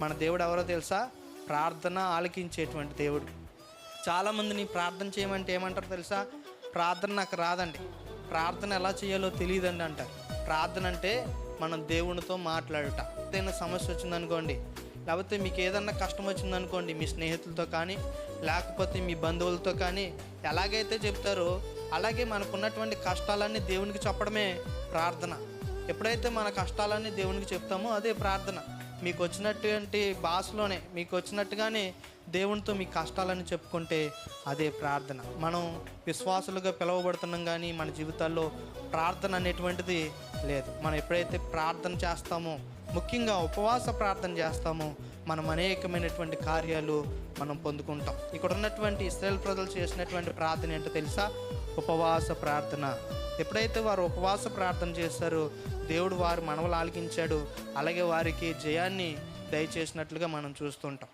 మన దేవుడు ఎవరో తెలుసా? ప్రార్థన ఆలకించేటువంటి దేవుడు. చాలామందిని ప్రార్థన చేయమంటే ఏమంటారు తెలుసా? ప్రార్థన నాకు రాదండి, ప్రార్థన ఎలా చేయాలో తెలియదండి అంటారు. ప్రార్థన అంటే మనం దేవునితో మాట్లాడుట. ఏదైనా సమస్య వచ్చిందనుకోండి, లేకపోతే మీకు ఏదన్నా కష్టం వచ్చిందనుకోండి, మీ స్నేహితులతో కానీ లేకపోతే మీ బంధువులతో కానీ ఎలాగైతే చెప్తారో అలాగే మనకున్నటువంటి కష్టాలన్నీ దేవునికి చెప్పడమే ప్రార్థన. ఎప్పుడైతే మన కష్టాలన్నీ దేవునికి చెప్తామో అదే ప్రార్థన. మీకు వచ్చినటువంటి భాషలోనే, మీకు వచ్చినట్టుగానే దేవునితో మీ కష్టాలని చెప్పుకుంటే అదే ప్రార్థన. మనం విశ్వాసులుగా పిలువబడుతున్నాం, కానీ మన జీవితాల్లో ప్రార్థన అనేటువంటిది లేదు. మనం ఎప్పుడైతే ప్రార్థన చేస్తామో, ముఖ్యంగా ఉపవాస ప్రార్థన చేస్తామో, మనం అనేకమైనటువంటి కార్యాలు మనం పొందుకుంటాం. ఇక్కడ ఉన్నటువంటి ఇశ్రాయేలు ప్రజలు చేసినటువంటి ప్రార్థన ఏంటో తెలుసా? ఉపవాస ప్రార్థన. ఎప్పుడైతే వారు ఉపవాస ప్రార్థన చేస్తారో దేవుడు వారి మనవలు ఆలకించాడు, అలాగే వారికి జయాన్ని దయచేసినట్లుగా మనం చూస్తుంటాం.